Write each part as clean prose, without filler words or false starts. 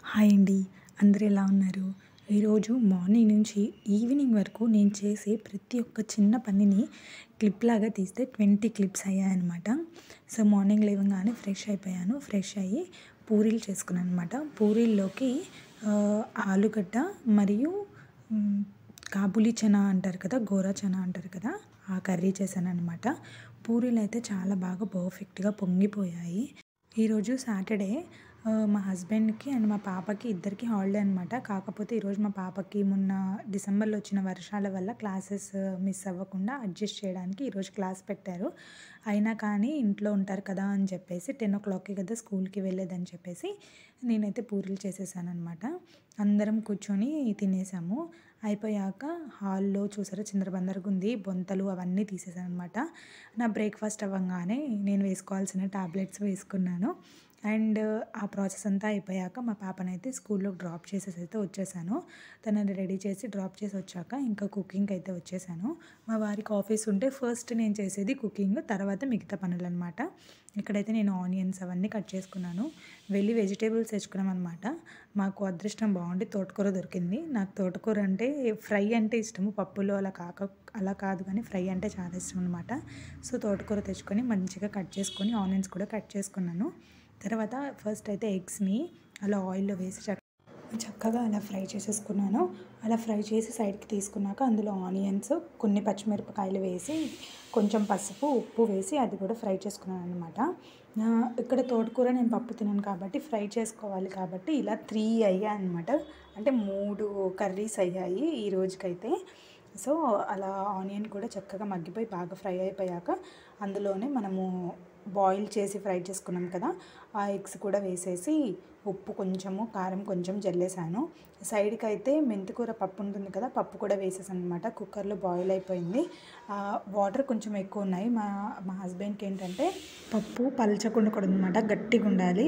Hi అండి. అందరూ ఎలా ఉన్నారు? ఈరోజు మార్నింగ్ నుంచి ఈవినింగ్ వరకు నేను చేసే ప్రతి ఒక్క చిన్న పనిని క్లిప్‌లాగా తీస్తే 20 క్లిప్స్ అయ్యాయన్నమాట. సో, మార్నింగ్ లేవంగానే ఫ్రెష్ అయిపోయాను. ఫ్రెష్ అయ్యి పూరీలు చేసుకున్నాననమాట. పూరీల్లోకి ఆలుగడ్డ మరియు హ్మ్, కాబూలి చనా అంటారు కదా! గోరా చనా అంటారు కదా! ఆ కర్రీ చేశాననమాట. పూరీలైతే చాలా బాగా పర్ఫెక్ట్‌గా పొంగిపోయాయి. ఈరోజు సాటర్డే. మా హస్బెండ్‌కి అండ్ మా పాపకి ఇద్దరికీ హాలిడే అనమాట. కాకపోతే ఈరోజు మా పాపకి మొన్న డిసెంబర్‌లో వచ్చిన వర్షాల వల్ల క్లాసెస్ మిస్ అవ్వకుండా అడ్జస్ట్ చేయడానికి ఈరోజు క్లాస్ పెట్టారు. అయినా కానీ ఇంట్లో ఉంటారు కదా అని చెప్పేసి 10:00కే కదా స్కూల్‌కి వెళ్ళేదని చెప్పేసి నేనైతే పూరీలు చేసేసాననమాట. అందరం కూర్చొని తినేసాము. అయిపోయాక హాల్‌లో చూసారా చిందరబందరగుంది. బొంతలు అవన్నీ తీసేసాననమాట. నా బ్రేక్‌ఫాస్ట్ అవ్వంగానే నేను వేసుకోవాల్సిన టాబ్లెట్స్ వేసుకున్నాను. అండ్ ఆ ప్రాసెస్ అంతా అయిపోయాక మా పాపనైతే స్కూల్‌లో డ్రాప్ చేసేసి అయితే వచ్చేసాను. తనని రెడీ చేసి డ్రాప్ చేసి వచ్చాక ఇంకా కుకింగ్‌కి అయితే వచ్చేసాను. మా వారికి ఆఫీస్ ఉంటే ఫస్ట్ నేను చేసేది కుకింగ్, తర్వాత మిగతా పనులనమాట. ఇక్కడైతే నేను ఆనియన్స్ అవన్నీ కట్ చేసుకున్నాను. వెళ్ళి వెజిటేబుల్స్ తెచ్చుకున్నామనమాట. మాకు అదృష్టం బాగుండి తోటకూర దొరికింది. నాకు తోటకూర అంటే ఫ్రై అంటే ఇష్టము. పప్పులో అలా కాదు కానీ ఫ్రై అంటే చాలా ఇష్టం అనమాట. సో, తోటకూర తెచ్చుకొని మంచిగా కట్ చేసుకొని ఆనియన్స్ కూడా కట్ చేసుకున్నాను. తర్వాత ఫస్ట్ అయితే ఎగ్స్‌ని అలా ఆయిల్‌లో వేసి చక్కగా అలా ఫ్రై చేసేసుకున్నాను. అలా ఫ్రై చేసి సైడ్‌కి తీసుకున్నాక అందులో ఆనియన్స్, కొన్ని పచ్చిమిరపకాయలు వేసి, కొంచెం పసుపు, ఉప్పు వేసి అది కూడా ఫ్రై చేసుకున్నాననమాట. ఇక్కడ తోటకూర నేను పప్పు తినను కాబట్టి ఫ్రై చేసుకోవాలి కాబట్టి ఇలా 3 అయ్యాయనమాట. అంటే 3 కర్రీస్ అయ్యాయి ఈ రోజుకైతే. సో, అలా ఆనియన్ కూడా చక్కగా మగ్గిపోయి బాగా ఫ్రై అయిపోయాక అందులోనే మనము బాయిల్ చేసి ఫ్రై చేసుకున్నాం కదా! ఆ ఎగ్స్ కూడా వేసేసి ఉప్పు కొంచెము, కారం కొంచెం జల్లేసాను. సైడ్‌కైతే మెంతికూర పప్పు ఉంటుంది కదా! పప్పు కూడా వేసేసాననమాట. కుక్కర్‌లో బాయిల్ అయిపోయింది. వాటర్ కొంచెం ఎక్కువ ఉన్నాయి. మా మా హస్బెండ్‌కి ఏంటంటే పప్పు పలచగా ఉండకూడదనమాట, గట్టిగా ఉండాలి.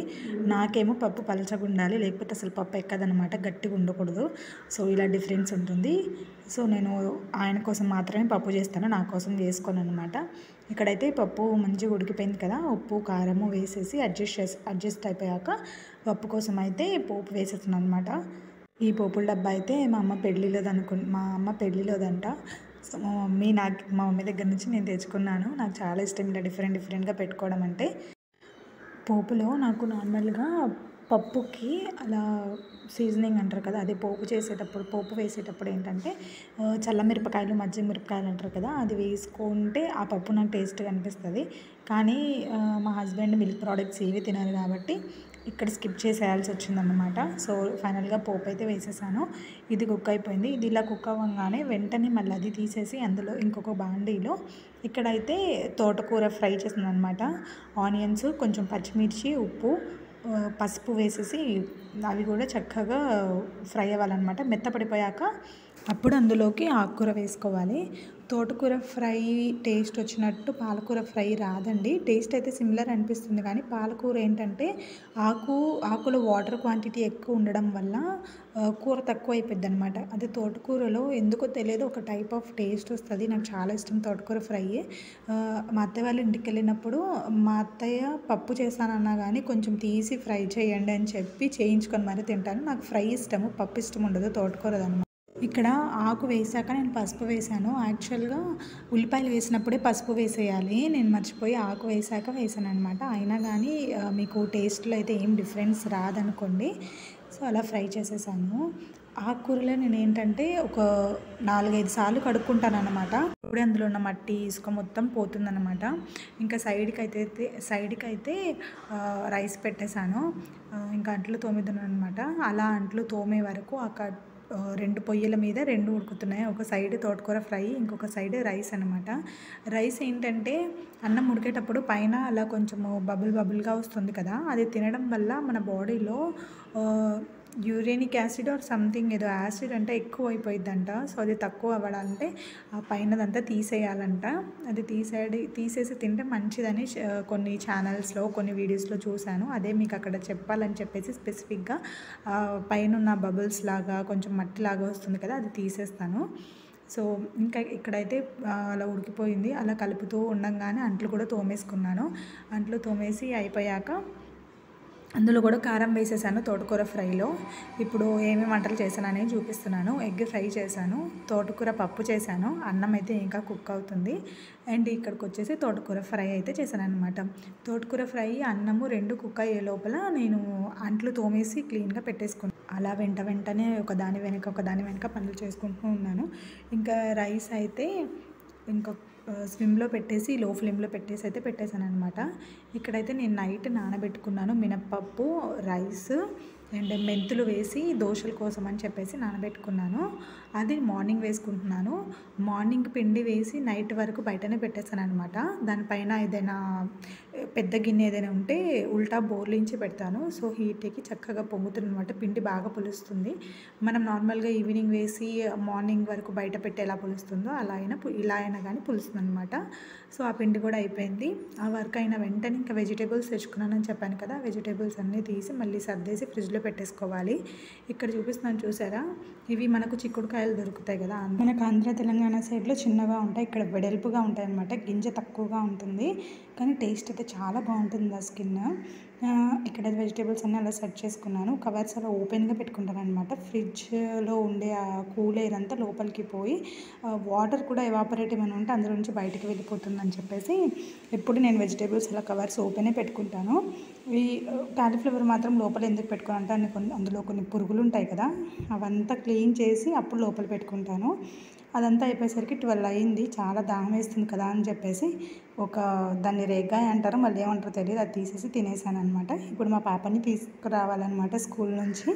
నాకేమో పప్పు పలచగా ఉండాలి. లేకపోతే అసలు పప్పు ఎక్కదనమాట, గట్టిగా ఉండకూడదు. సో, ఇలా డిఫరెన్స్ ఉంటుంది. సో, నేను ఆయన కోసం మాత్రమే పప్పు చేస్తాను. నా కోసం చేసుకోననమాట. ఇక్కడైతే పప్పు మంచిగా ఉడికిపోయింది కదా! ఉప్పు, కారము వేసేసి అడ్జస్ట్ అయిపోయాక పప్పు కోసం అయితే పోపు వేసేస్తున్నాను అనమాట. ఈ పోపుల డబ్బా అయితే మా అమ్మ పెళ్ళిలోదంట. సో, మా మమ్మీ దగ్గర నుంచి నేను తెచ్చుకున్నాను. నాకు చాలా ఇష్టం ఇలా డిఫరెంట్‌గా పెట్టుకోవడం అంటే. పోపులో నాకు నార్మల్‌గా పప్పుకి అలా సీజనింగ్ అంటారు కదా! అదే పోపు వేసేటప్పుడు ఏంటంటే చల్ల మిరపకాయలు, మజ్జిగ మిరపకాయలు అంటారు కదా! అది వేసుకుంటే ఆ పప్పు నాకు టేస్ట్‌గా అనిపిస్తది. కానీ మా హస్బెండ్ మిల్క్ ప్రొడక్ట్స్ ఏవి తినరు కాబట్టి ఇక్కడ స్కిప్ చేసేయాల్సి వచ్చిందనమాట. సో, ఫైనల్‌గా పోపు అయితే వేసేసాను. ఇది కుక్ అయిపోయింది. ఇది ఇలా కుక్ అవ్వంగానే వెంటనే మళ్ళీ అది తీసేసి అందులో ఇంకొక బాండీలో ఇక్కడైతే తోటకూర ఫ్రై చేశాననమాట. ఆనియన్స్, కొంచెం పచ్చిమిర్చి, ఉప్పు, పసుపు వేసేసి అవి కూడా చక్కగా ఫ్రై అవ్వాలనమాట. మెత్తపడిపోయాక అప్పుడు అందులోకి ఆకుకూర వేసుకోవాలి. తోటకూర ఫ్రై టేస్ట్ వచ్చినట్టు పాలకూర ఫ్రై రాదండి. టేస్ట్ అయితే సిమిలర్ అనిపిస్తుంది కానీ పాలకూర ఏంటంటే ఆకులో వాటర్ క్వాంటిటీ ఎక్కువ ఉండడం వల్ల కూర తక్కువ అయిపోద్దనమాట. అదే తోటకూరలో ఎందుకో తెలియదు ఒక టైప్ ఆఫ్ టేస్ట్ వస్తది. నాకు చాలా ఇష్టం తోటకూర ఫ్రై. మా అత్తయ్య వాళ్ళ ఇంటికెళ్ళినప్పుడు మా అత్తయ్య పప్పు చేశానన్నా కానీ కొంచెం తీసి ఫ్రై చేయండి అని చెప్పి చేయించుకొని మరీ తింటాను. నాకు ఫ్రై ఇష్టము, పప్పు ఇష్టం ఉండదు తోటకూరదనమాట. ఇక్కడ ఆకు వేసాక నేను పసుపు వేసాను. యాక్చువల్‌గా ఉల్లిపాయలు వేసినప్పుడే పసుపు వేసేయాలి. నేను మర్చిపోయి ఆకు వేసాక వేసాననమాట. అయినా కానీ మీకు టేస్ట్‌లో అయితే ఏం డిఫరెన్స్ రాదనుకోండి. సో, అలా ఫ్రై చేసేసాను. ఆకుకూరలో నేనేంటంటే ఒక 4, 5 సార్లు కడుక్కుంటాననమాట. అప్పుడే అందులో ఉన్న మట్టి, ఇసుక మొత్తం పోతుందనమాట. ఇంకా సైడ్‌కైతే రైస్ పెట్టేసాను. ఇంకా అంట్లు తోమేదుననమాట. అలా అంట్లు తోమే వరకు 2 పొయ్యిల మీద 2 ఉడుకుతున్నాయి. ఒక సైడ్ తోటకూర ఫ్రై, ఇంకొక సైడ్ రైస్ అనమాట. రైస్ ఏంటంటే అన్నం ఉడికేటప్పుడు పైన అలా కొంచెము బబుల్‌గా వస్తుంది కదా! అది తినడం వల్ల మన బాడీలో యూరేనిక్ యాసిడ్ ఆర్ సంథింగ్ ఏదో యాసిడ్ అంటే ఎక్కువ అయిపోయిద్దంట. సో, అది తక్కువ అవ్వాలంటే ఆ పైనదంతా తీసేయాలంట. అది తీసేసి తింటే మంచిదని కొన్ని ఛానల్స్‌లో, కొన్ని వీడియోస్‌లో చూశాను. అదే మీకు అక్కడ చెప్పాలని చెప్పేసి స్పెసిఫిక్‌గా పైనున్న బబుల్స్ లాగా కొంచెం మట్టిలాగా వస్తుంది కదా! అది తీసేస్తాను. సో, ఇంకా ఇక్కడైతే అలా ఉడికిపోయింది. అలా కలుపుతూ ఉండంగానే అంట్లు కూడా తోమేసుకున్నాను. అంట్లు తోమేసి అయిపోయాక అందులో కూడా కారం వేసేసాను తోటకూర ఫ్రైలో. ఇప్పుడు ఏమేమి వంటలు చేశాననేది చూపిస్తున్నాను. ఎగ్ ఫ్రై చేశాను, తోటకూర పప్పు చేశాను, అన్నం అయితే ఇంకా కుక్ అవుతుంది. అండ్ ఇక్కడికి వచ్చేసి తోటకూర ఫ్రై అయితే చేశానన్నమాట. తోటకూర ఫ్రై, అన్నము 2 కుక్ అయ్యే లోపల నేను అంట్లు తోమేసి క్లీన్గా పెట్టేసుకున్నాను. అలా వెంటనే ఒకదాని వెనక పనులు చేసుకుంటూ ఉన్నాను. ఇంకా రైస్ అయితే ఇంకా స్విమ్లో పెట్టేసి లో ఫ్లేమ్లో పెట్టేసి అయితే పెట్టేశానమాట. ఇక్కడైతే నేను నైట్ నానబెట్టుకున్నాను మినప్పప్పు, రైస్ అండ్ మెంతులు వేసి దోశల కోసం అని చెప్పేసి నానబెట్టుకున్నాను. అది మార్నింగ్ వేసుకుంటున్నాను. మార్నింగ్ పిండి వేసి నైట్ వరకు బయటనే పెట్టేస్తాను అనమాట. దానిపైన ఏదైనా పెద్ద గిన్నె ఏదైనా ఉంటే ఉల్టా బోర్లించి పెడతాను. సో హీట్కి చక్కగా పొంగుతుంది అనమాట. పిండి బాగా పులుస్తుంది. మనం నార్మల్గా ఈవినింగ్ వేసి మార్నింగ్ వరకు బయట పెట్టి ఎలా పులుస్తుందో ఇలా అయినా కానీ పులుస్తుంది అనమాట. సో ఆ పిండి కూడా అయిపోయింది. ఆ వర్క్ అయిన వెంటనే ఇంకా వెజిటేబుల్స్ తెచ్చుకున్నానని చెప్పాను కదా, వెజిటేబుల్స్ అన్నీ తీసి మళ్ళీ సర్దేసి ఫ్రిడ్జ్లో పెట్టేసుకోవాలి. ఇక్కడ చూపిస్తున్నాను చూసారా, ఇవి మనకు చిక్కుడుకాయలు దొరుకుతాయి కదా, మనకు ఆంధ్ర తెలంగాణ సైడ్లో చిన్నగా ఉంటాయి, ఇక్కడ వెడల్పుగా ఉంటాయి అన్నమాట. గింజ తక్కువగా ఉంటుంది కానీ టేస్ట్ అయితే చాలా బాగుంటుంది ఆ స్కిన్. ఇక్కడ వెజిటేబుల్స్ అన్నీ అలా సెట్ చేసుకున్నాను. కవర్స్ అలా ఓపెన్గా పెట్టుకుంటాను అనమాట. ఫ్రిడ్జ్లో ఉండే ఆ కూల్ ఎయిర్ అంతా లోపలికి పోయి వాటర్ కూడా ఎవాపరేట్ ఏమైనా ఉంటే అందులో నుంచి బయటకు వెళ్ళిపోతుందని చెప్పేసి ఎప్పుడు నేను వెజిటేబుల్స్ అలా కవర్స్ ఓపెనే పెట్టుకుంటాను. ఈ కాలీఫ్లవర్ మాత్రం లోపల ఎందుకు పెట్టుకోవాలంటే అందులో కొన్ని పురుగులు ఉంటాయి కదా, అవంతా క్లీన్ చేసి అప్పుడు లోపల పెట్టుకుంటాను. అదంతా అయిపోయేసరికి 12 అయింది. చాలా దాహం వేస్తుంది కదా అని చెప్పేసి దాన్ని రేగ్గాయ అంటారు, మళ్ళీ ఏమంటారో తెలియదు, అది తీసేసి తినేసాను అనమాట. ఇప్పుడు మా పాపని తీసుకురావాలన్నమాట స్కూల్ నుంచి.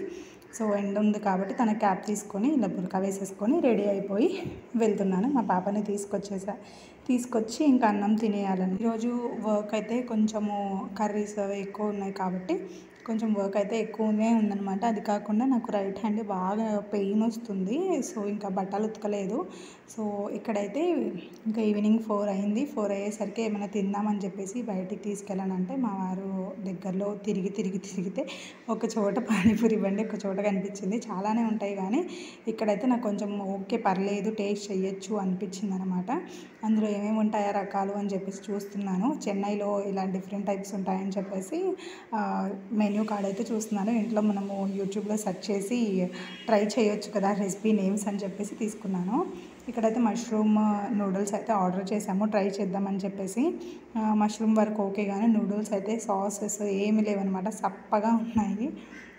సో ఎండ్ ఉంది కాబట్టి తన క్యాప్ తీసుకొని ఇలా బురకా వేసేసుకొని రెడీ అయిపోయి వెళ్తున్నాను. మా పాపని తీసుకొచ్చి ఇంకా అన్నం తినేయాలని. ఈరోజు వర్క్ అయితే కొంచెము కర్రీస్ అవి ఎక్కువ ఉన్నాయి కాబట్టి కొంచెం వర్క్ అయితే ఎక్కువనే ఉందన్నమాట. అది కాకుండా నాకు రైట్ హ్యాండ్ బాగా పెయిన్ వస్తుంది. సో ఇంకా బట్టలు ఉతకలేదు. సో ఇక్కడైతే ఇంకా ఈవినింగ్ 4 అయింది. 4 అయ్యేసరికి ఏమైనా తిందామని చెప్పేసి బయటికి తీసుకెళ్ళానంటే మా వారు దగ్గరలో తిరిగితే ఒక చోట పానీపూరి బండి ఒక చోట కనిపించింది. చాలానే ఉంటాయి కానీ ఇక్కడైతే నాకు కొంచెం ఓకే పర్లేదు టేస్ట్ చేయొచ్చు అనిపించింది అనమాట. అందులో ఏమేమి ఉంటాయో రకాలు అని చెప్పేసి చూస్తున్నాను. చెన్నైలో ఇలా డిఫరెంట్ టైప్స్ ఉంటాయని చెప్పేసి మెన్యూ కార్డ్ అయితే చూస్తున్నాను. ఇంట్లో మనము యూట్యూబ్లో సెర్చ్ చేసి ట్రై చేయొచ్చు కదా రెసిపీ నేమ్స్ అని చెప్పేసి తీసుకున్నాను. ఇక్కడైతే మష్రూమ్ నూడిల్స్ అయితే ఆర్డర్ చేసాము ట్రై చేద్దామని చెప్పేసి. మష్రూమ్ వరకు ఓకే కానీ నూడిల్స్ అయితే సాసెస్ ఏమి లేవన్నమాట, సప్పగా ఉన్నాయి.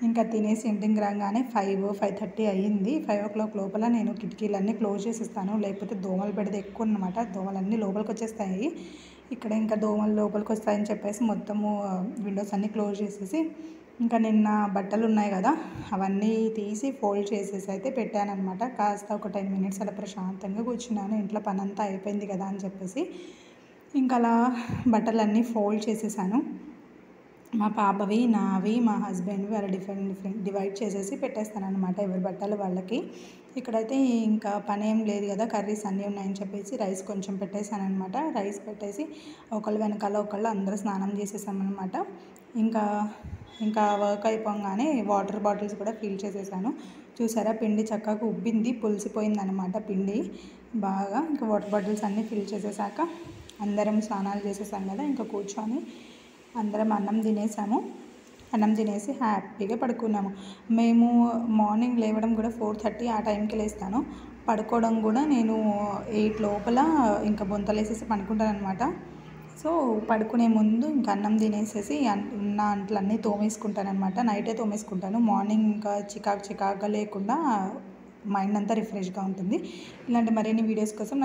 ఇంకా తినేసి ఇంటికి రాగానే 5:30 అయ్యింది. 5 o'clock లోపల నేను కిటికీలన్నీ క్లోజ్ చేసేస్తాను, లేకపోతే దోమలు పెడితే ఎక్కువ అనమాట. దోమలన్నీ లోపలికి వచ్చేస్తాయి. ఇక్కడ ఇంకా దోమలు లోపలికి వస్తాయని చెప్పేసి మొత్తము విండోస్ అన్నీ క్లోజ్ చేసేసి ఇంకా నిన్న బట్టలు ఉన్నాయి కదా అవన్నీ తీసి ఫోల్డ్ చేసేసి అయితే పెట్టానమాట. కాస్త ఒక 10 minutes అలా ప్రశాంతంగా కూర్చున్నాను. ఇంట్లో పని అంతా అయిపోయింది కదా అని చెప్పేసి ఇంకా అలా బట్టలన్నీ ఫోల్డ్ చేసేసాను. మా పాపవి, నావి, మా హస్బెండ్వి అలా డిఫరెంట్ డివైడ్ చేసేసి పెట్టేస్తాను అనమాట, ఎవరి బట్టలు వాళ్ళకి. ఇక్కడైతే ఇంకా పని ఏం లేదు కదా, కర్రీస్ అన్నీ ఉన్నాయని చెప్పేసి రైస్ కొంచెం పెట్టేశాను అనమాట. రైస్ పెట్టేసి ఒకళ్ళు వెనకాల ఒకళ్ళు అందరూ స్నానం చేసేసామన్నమాట. ఇంకా వర్క్ అయిపోగానే వాటర్ బాటిల్స్ కూడా ఫిల్ చేసేసాను. చూసారా పిండి చక్కగా ఉబ్బింది, పులిసిపోయింది అనమాట పిండి బాగా. ఇంకా వాటర్ బాటిల్స్ అన్నీ ఫిల్ చేసేసాక అందరం స్నానాలు చేసేసాం కదా, ఇంకా కూర్చొని అందరం అన్నం తినేసాము. అన్నం తినేసి హ్యాపీగా పడుకున్నాము. మేము మార్నింగ్ లేవడం కూడా 4:30 ఆ టైంకి లేస్తాను. పడుకోవడం కూడా నేను 8 లోపల ఇంకా బొంతలేసేసి పడుకుంటాను అనమాట. సో పడుకునే ముందు ఇంకా అన్నం తినేసేసి ఉన్న అంట్లన్నీ తోమేసుకుంటాను అనమాట. నైటే తోమేసుకుంటాను. మార్నింగ్ ఇంకా చికాకుగా లేకుండా మైండ్ అంతా రిఫ్రెష్గా ఉంటుంది. ఇలాంటి మరిన్ని వీడియోస్ కోసం